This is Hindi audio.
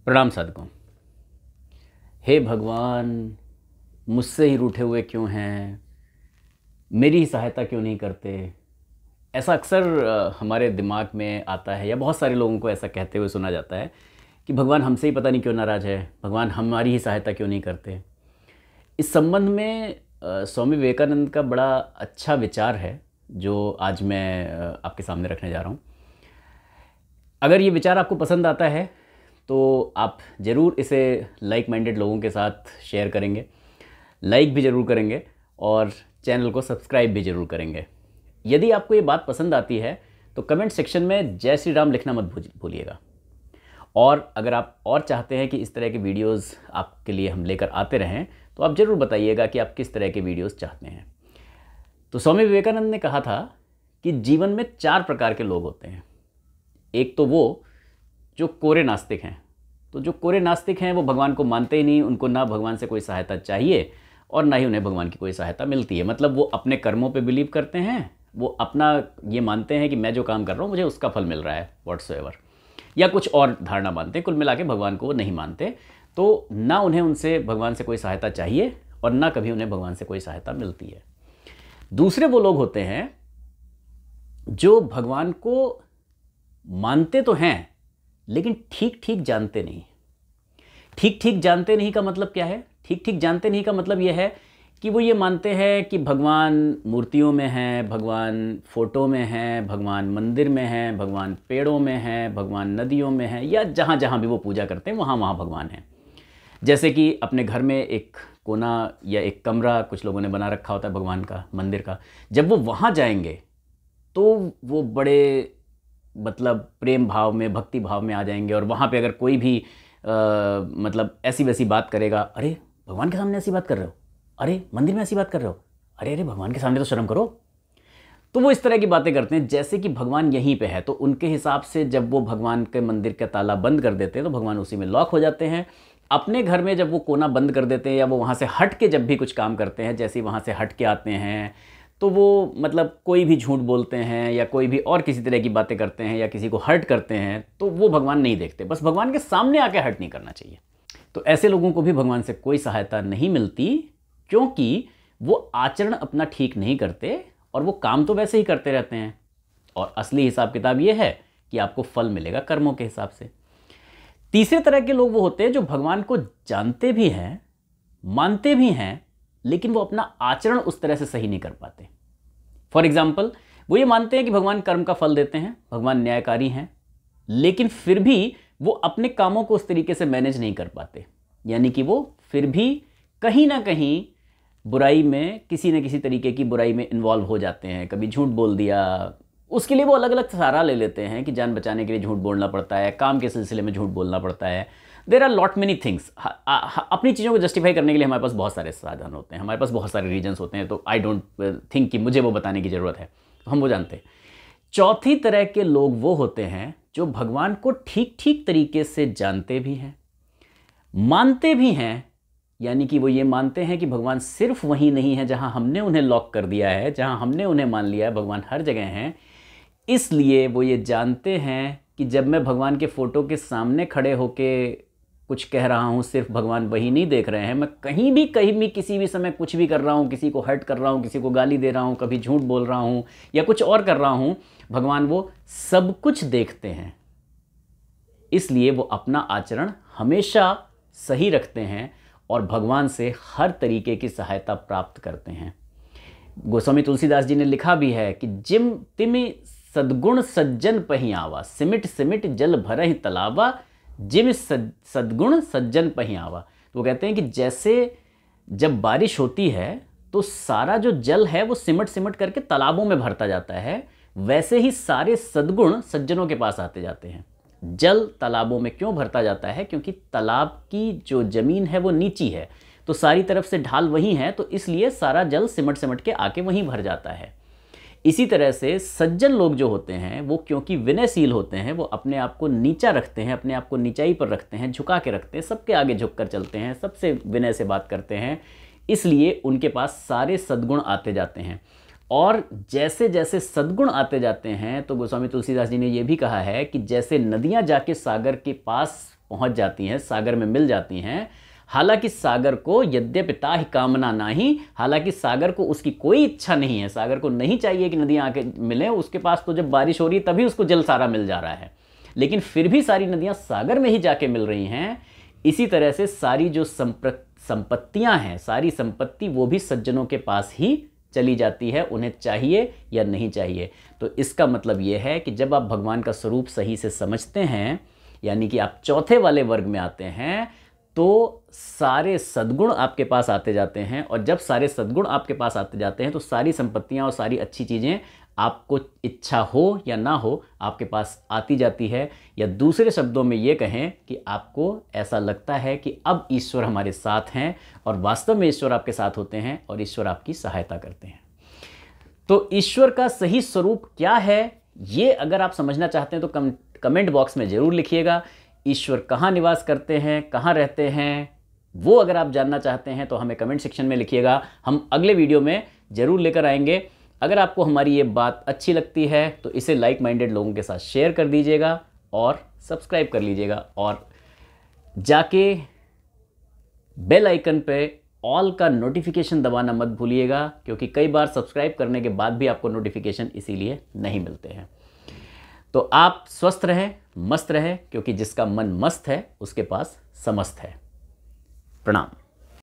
प्रणाम साधकों। हे भगवान, मुझसे ही रूठे हुए क्यों हैं, मेरी ही सहायता क्यों नहीं करते। ऐसा अक्सर हमारे दिमाग में आता है या बहुत सारे लोगों को ऐसा कहते हुए सुना जाता है कि भगवान हमसे ही पता नहीं क्यों नाराज़ है, भगवान हमारी ही सहायता क्यों नहीं करते। इस संबंध में स्वामी विवेकानंद का बड़ा अच्छा विचार है जो आज मैं आपके सामने रखने जा रहा हूँ। अगर ये विचार आपको पसंद आता है तो आप ज़रूर इसे लाइक माइंडेड लोगों के साथ शेयर करेंगे, लाइक भी ज़रूर करेंगे और चैनल को सब्सक्राइब भी ज़रूर करेंगे। यदि आपको ये बात पसंद आती है तो कमेंट सेक्शन में जय श्री राम लिखना मत भूलिएगा। और अगर आप और चाहते हैं कि इस तरह के वीडियोस आपके लिए हम लेकर आते रहें तो आप ज़रूर बताइएगा कि आप किस तरह के वीडियोस चाहते हैं। तो स्वामी विवेकानंद ने कहा था कि जीवन में 4 प्रकार के लोग होते हैं। एक तो वो जो कोरे नास्तिक हैं। तो जो कोरे नास्तिक हैं वो भगवान को मानते ही नहीं, उनको ना भगवान से कोई सहायता चाहिए और ना ही उन्हें भगवान की कोई सहायता मिलती है। मतलब वो अपने कर्मों पे बिलीव करते हैं, वो अपना ये मानते हैं कि मैं जो काम कर रहा हूँ मुझे उसका फल मिल रहा है व्हाट्सएवर, या कुछ और धारणा मानते हैं। कुल मिला के भगवान को वो नहीं मानते। तो ना उन्हें उनसे भगवान से कोई सहायता चाहिए और ना कभी उन्हें भगवान से कोई सहायता मिलती है। दूसरे वो लोग होते हैं जो भगवान को मानते तो हैं लेकिन ठीक ठीक जानते नहीं। ठीक ठीक जानते नहीं का मतलब क्या है? ठीक ठीक जानते नहीं का मतलब यह है कि वो ये मानते हैं कि भगवान मूर्तियों में हैं, भगवान फोटो में हैं, भगवान मंदिर में हैं, भगवान पेड़ों में हैं, भगवान नदियों में हैं, या जहाँ जहाँ भी वो पूजा करते हैं वहाँ वहाँ भगवान हैं। जैसे कि अपने घर में एक कोना या एक कमरा कुछ लोगों ने बना रखा होता है भगवान का, मंदिर का। जब वो वहाँ जाएंगे तो वो बड़े मतलब प्रेम भाव में, भक्ति भाव में आ जाएंगे। और वहाँ पे अगर कोई भी मतलब ऐसी वैसी बात करेगा, अरे भगवान के सामने ऐसी बात कर रहे हो, अरे मंदिर में ऐसी बात कर रहे हो, अरे अरे भगवान के सामने तो शर्म करो। तो वो इस तरह की बातें करते हैं जैसे कि भगवान यहीं पे है। तो उनके हिसाब से जब वो भगवान के मंदिर का ताला बंद कर देते हैं तो भगवान उसी में लॉक हो जाते हैं। अपने घर में जब वो कोना बंद कर देते हैं या वो वहाँ से हट के जब भी कुछ काम करते हैं, जैसे ही वहाँ से हट के आते हैं तो वो मतलब कोई भी झूठ बोलते हैं या कोई भी और किसी तरह की बातें करते हैं या किसी को हर्ट करते हैं, तो वो भगवान नहीं देखते। बस भगवान के सामने आके हर्ट नहीं करना चाहिए। तो ऐसे लोगों को भी भगवान से कोई सहायता नहीं मिलती, क्योंकि वो आचरण अपना ठीक नहीं करते और वो काम तो वैसे ही करते रहते हैं। और असली हिसाब किताब ये है कि आपको फल मिलेगा कर्मों के हिसाब से। तीसरे तरह के लोग वो होते हैं जो भगवान को जानते भी हैं, मानते भी हैं, लेकिन वो अपना आचरण उस तरह से सही नहीं कर पाते। फॉर एग्जाम्पल, वो ये मानते हैं कि भगवान कर्म का फल देते हैं, भगवान न्यायकारी हैं, लेकिन फिर भी वो अपने कामों को उस तरीके से मैनेज नहीं कर पाते। यानी कि वो फिर भी कहीं ना कहीं बुराई में, किसी न किसी तरीके की बुराई में इन्वॉल्व हो जाते हैं। कभी झूठ बोल दिया, उसके लिए वो अलग अलग सहारा ले लेते हैं कि जान बचाने के लिए झूठ बोलना पड़ता है, काम के सिलसिले में झूठ बोलना पड़ता है। There are lot many things. अपनी चीज़ों को जस्टिफाई करने के लिए हमारे पास बहुत सारे साधन होते हैं, हमारे पास बहुत सारे रीजन्स होते हैं। तो आई डोंट थिंक कि मुझे वो बताने की ज़रूरत है, तो हम वो जानते हैं। चौथी तरह के लोग वो होते हैं जो भगवान को ठीक ठीक तरीके से जानते भी हैं, मानते भी हैं। यानी कि वो ये मानते हैं कि भगवान सिर्फ वहीं नहीं है जहाँ हमने उन्हें लॉक कर दिया है, जहाँ हमने उन्हें मान लिया है, भगवान हर जगह हैं। इसलिए वो ये जानते हैं कि जब मैं भगवान के फ़ोटो के सामने खड़े होके कुछ कह रहा हूँ, सिर्फ भगवान वही नहीं देख रहे हैं। मैं कहीं भी किसी भी समय कुछ भी कर रहा हूँ, किसी को हर्ट कर रहा हूँ, किसी को गाली दे रहा हूँ, कभी झूठ बोल रहा हूँ या कुछ और कर रहा हूँ, भगवान वो सब कुछ देखते हैं। इसलिए वो अपना आचरण हमेशा सही रखते हैं और भगवान से हर तरीके की सहायता प्राप्त करते हैं। गोस्वामी तुलसीदास जी ने लिखा भी है कि जिम तिमि सद्गुण सज्जन पही आवा, सिमिट सिमिट जल भरहि तलावा, जिम सद्गुण सज्जन पही आवा। तो वो कहते हैं कि जैसे जब बारिश होती है तो सारा जो जल है वो सिमट सिमट करके तालाबों में भरता जाता है, वैसे ही सारे सद्गुण सज्जनों के पास आते जाते हैं। जल तालाबों में क्यों भरता जाता है? क्योंकि तालाब की जो ज़मीन है वो नीची है, तो सारी तरफ से ढाल वहीं है, तो इसलिए सारा जल सिमट सिमट के आके वहीं भर जाता है। इसी तरह से सज्जन लोग जो होते हैं वो क्योंकि विनयशील होते हैं, वो अपने आप को नीचा रखते हैं, अपने आप को नीचाई पर रखते हैं, झुका के रखते हैं, सबके आगे झुक कर चलते हैं, सबसे विनय से बात करते हैं, इसलिए उनके पास सारे सद्गुण आते जाते हैं। और जैसे जैसे सद्गुण आते जाते हैं, तो गोस्वामी तुलसीदास जी ने यह भी कहा है कि जैसे नदियां जाके सागर के पास पहुंच जाती हैं, सागर में मिल जाती हैं, हालांकि सागर को यद्यपि ताहि कामना नाही, हालांकि सागर को उसकी कोई इच्छा नहीं है, सागर को नहीं चाहिए कि नदियां आके मिलें, उसके पास तो जब बारिश हो रही है तभी उसको जल सारा मिल जा रहा है, लेकिन फिर भी सारी नदियां सागर में ही जाके मिल रही हैं। इसी तरह से सारी जो संपत्तियां हैं, सारी संपत्ति वो भी सज्जनों के पास ही चली जाती है, उन्हें चाहिए या नहीं चाहिए। तो इसका मतलब ये है कि जब आप भगवान का स्वरूप सही से समझते हैं, यानी कि आप चौथे वाले वर्ग में आते हैं, तो सारे सद्गुण आपके पास आते जाते हैं, और जब सारे सद्गुण आपके पास आते जाते हैं तो सारी संपत्तियां और सारी अच्छी चीज़ें आपको इच्छा हो या ना हो आपके पास आती जाती है। या दूसरे शब्दों में ये कहें कि आपको ऐसा लगता है कि अब ईश्वर हमारे साथ हैं, और वास्तव में ईश्वर आपके साथ होते हैं और ईश्वर आपकी सहायता करते हैं। तो ईश्वर का सही स्वरूप क्या है, ये अगर आप समझना चाहते हैं तो कमेंट बॉक्स में ज़रूर लिखिएगा। ईश्वर कहाँ निवास करते हैं, कहाँ रहते हैं, वो अगर आप जानना चाहते हैं तो हमें कमेंट सेक्शन में लिखिएगा, हम अगले वीडियो में ज़रूर लेकर आएंगे। अगर आपको हमारी ये बात अच्छी लगती है तो इसे लाइक माइंडेड लोगों के साथ शेयर कर दीजिएगा और सब्सक्राइब कर लीजिएगा, और जाके बेल आइकन पे ऑल का नोटिफिकेशन दबाना मत भूलिएगा, क्योंकि कई बार सब्सक्राइब करने के बाद भी आपको नोटिफिकेशन इसीलिए नहीं मिलते हैं। तो आप स्वस्थ रहें, मस्त रहें, क्योंकि जिसका मन मस्त है उसके पास समस्त है। प्रणाम।